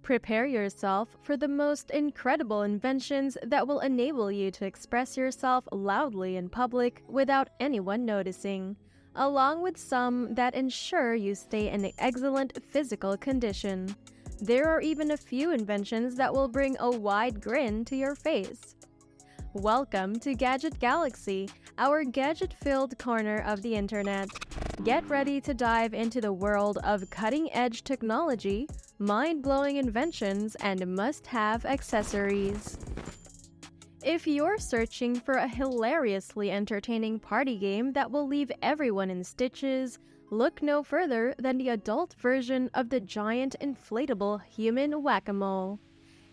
Prepare yourself for the most incredible inventions that will enable you to express yourself loudly in public without anyone noticing, along with some that ensure you stay in excellent physical condition. There are even a few inventions that will bring a wide grin to your face. Welcome to Gadget Galaxy, our gadget-filled corner of the internet. Get ready to dive into the world of cutting-edge technology, mind-blowing inventions, and must-have accessories. If you're searching for a hilariously entertaining party game that will leave everyone in stitches, look no further than the adult version of the giant inflatable human Wak-A-Mole.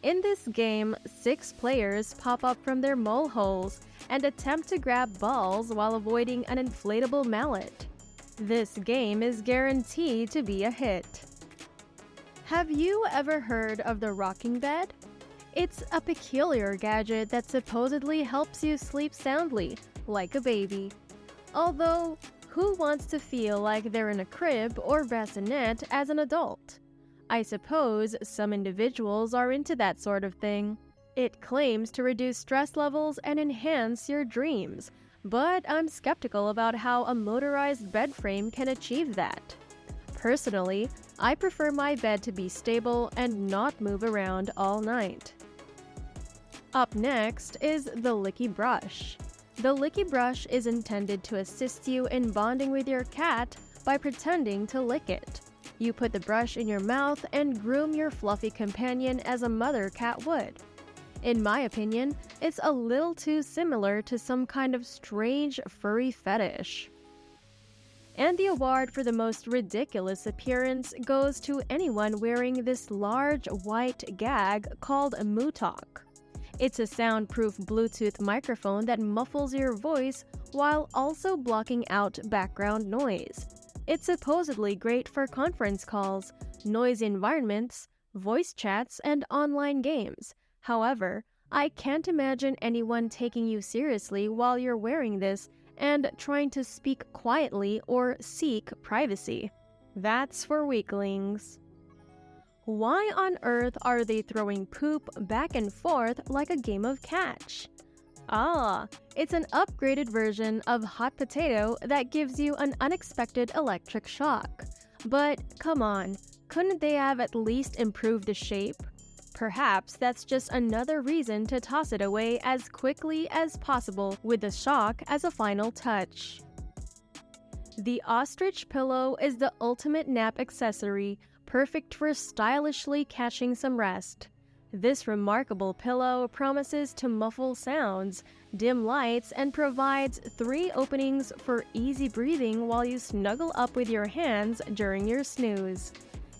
In this game, 6 players pop up from their mole holes and attempt to grab balls while avoiding an inflatable mallet. This game is guaranteed to be a hit. Have you ever heard of the rocking bed? It's a peculiar gadget that supposedly helps you sleep soundly, like a baby. Although, who wants to feel like they're in a crib or bassinet as an adult? I suppose some individuals are into that sort of thing. It claims to reduce stress levels and enhance your dreams, but I'm skeptical about how a motorized bed frame can achieve that. Personally, I prefer my bed to be stable and not move around all night. Up next is the LICKI Brush. The LICKI Brush is intended to assist you in bonding with your cat by pretending to lick it. You put the brush in your mouth and groom your fluffy companion as a mother cat would. In my opinion, it's a little too similar to some kind of strange furry fetish. And the award for the most ridiculous appearance goes to anyone wearing this large white gag called Mutalk. It's a soundproof Bluetooth microphone that muffles your voice while also blocking out background noise. It's supposedly great for conference calls, noisy environments, voice chats, and online games. However, I can't imagine anyone taking you seriously while you're wearing this and trying to speak quietly or seek privacy. That's for weaklings. Why on earth are they throwing poop back and forth like a game of catch? Ah, it's an upgraded version of hot potato that gives you an unexpected electric shock. But come on, couldn't they have at least improved the shape? Perhaps that's just another reason to toss it away as quickly as possible with the shock as a final touch. The Ostrich pillow is the ultimate nap accessory, perfect for stylishly catching some rest. This remarkable pillow promises to muffle sounds, dim lights, and provides 3 openings for easy breathing while you snuggle up with your hands during your snooze.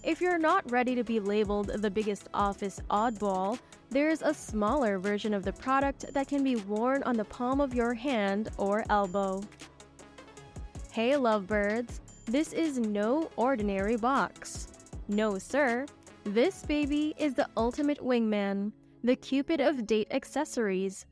If you're not ready to be labeled the biggest office oddball, there's a smaller version of the product that can be worn on the palm of your hand or elbow. Hey lovebirds, this is no ordinary box. No sir, this baby is the ultimate wingman, the Cupid of date accessories.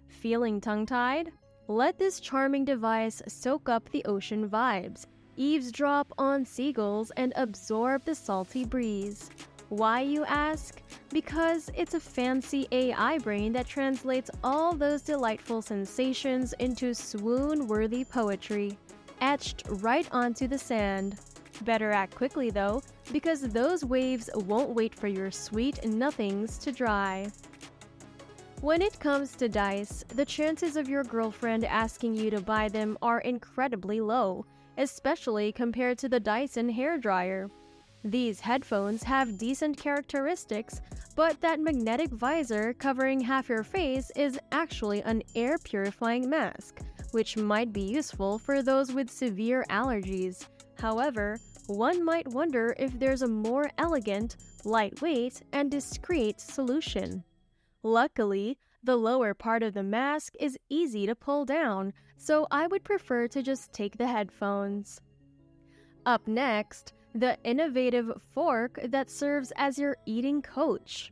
Feeling tongue-tied? Let this charming device soak up the ocean vibes, eavesdrop on seagulls, and absorb the salty breeze. Why, you ask? Because it's a fancy AI brain that translates all those delightful sensations into swoon-worthy poetry, etched right onto the sand. Better act quickly though, because those waves won't wait for your sweet nothings to dry. When it comes to dice, the chances of your girlfriend asking you to buy them are incredibly low, especially compared to the Dyson hairdryer. These headphones have decent characteristics, but that magnetic visor covering half your face is actually an air-purifying mask, which might be useful for those with severe allergies. However, one might wonder if there's a more elegant, lightweight, and discreet solution. Luckily, the lower part of the mask is easy to pull down, so I would prefer to just take the headphones. Up next, the innovative fork that serves as your eating coach.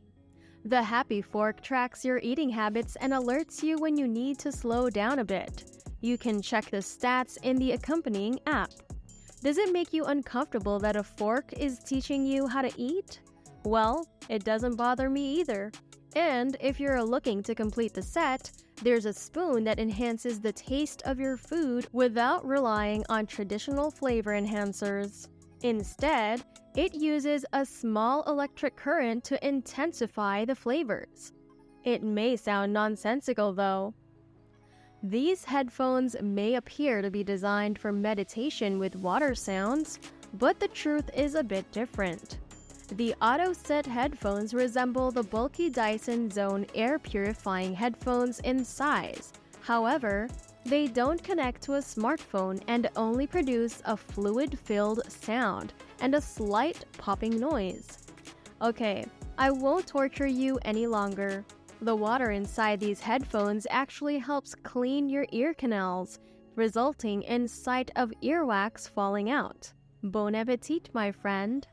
The HAPIfork tracks your eating habits and alerts you when you need to slow down a bit. You can check the stats in the accompanying app. Does it make you uncomfortable that a fork is teaching you how to eat? Well, It doesn't bother me either. And if you're looking to complete the set, there's a spoon that enhances the taste of your food without relying on traditional flavor enhancers. Instead, it uses a small electric current to intensify the flavors. It may sound nonsensical though. These headphones may appear to be designed for meditation with water sounds, but the truth is a bit different. The OtoSet headphones resemble the bulky Dyson Zone Air-Purifying headphones in size. However, they don't connect to a smartphone and only produce a fluid-filled sound and a slight popping noise. Okay, I won't torture you any longer. The water inside these headphones actually helps clean your ear canals, resulting in sight of earwax falling out. Bon appetit, my friend.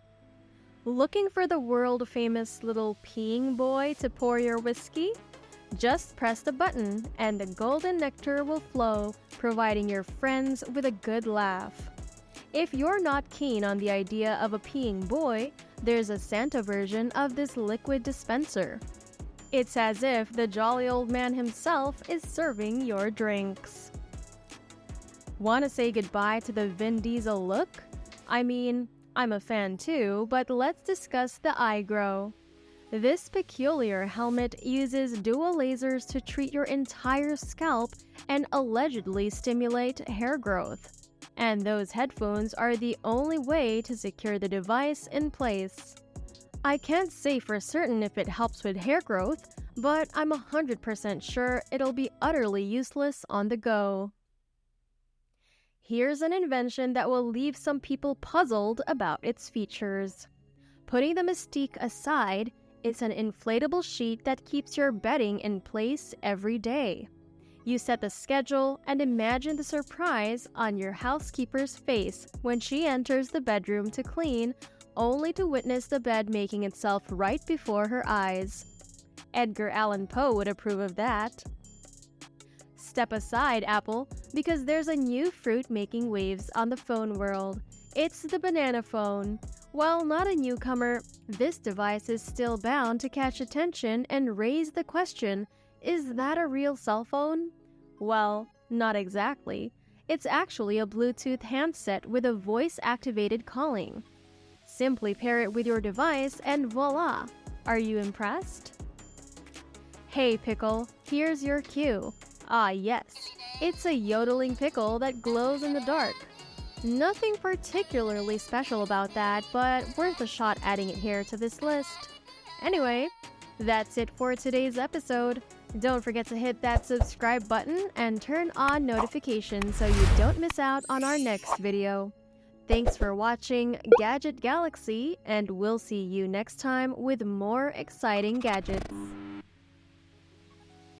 Looking for the world-famous little peeing boy to pour your whiskey? Just press the button and the golden nectar will flow, providing your friends with a good laugh. If you're not keen on the idea of a peeing boy, there's a Santa version of this liquid dispenser. It's as if the jolly old man himself is serving your drinks. Want to say goodbye to the Vin Diesel look? I mean, I'm a fan too, but let's discuss the iGrow. This peculiar helmet uses dual lasers to treat your entire scalp and allegedly stimulate hair growth. And those headphones are the only way to secure the device in place. I can't say for certain if it helps with hair growth, but I'm 100% sure it'll be utterly useless on the go. Here's an invention that will leave some people puzzled about its features. Putting the mystique aside, it's an inflatable sheet that keeps your bedding in place every day. You set the schedule and imagine the surprise on your housekeeper's face when she enters the bedroom to clean, only to witness the bed making itself right before her eyes. Edgar Allan Poe would approve of that. Step aside, Apple, because there's a new fruit making waves on the phone world. It's the banana phone. While not a newcomer, this device is still bound to catch attention and raise the question, is that a real cell phone? Well, not exactly. It's actually a Bluetooth handset with a voice-activated calling. Simply pair it with your device and voila! Are you impressed? Hey Pickle, here's your cue. Ah yes, it's a Yodeling Pickle that glows in the dark. Nothing particularly special about that, but worth a shot adding it here to this list. Anyway, that's it for today's episode. Don't forget to hit that subscribe button and turn on notifications so you don't miss out on our next video. Thanks for watching Gadget Galaxy, and we'll see you next time with more exciting gadgets.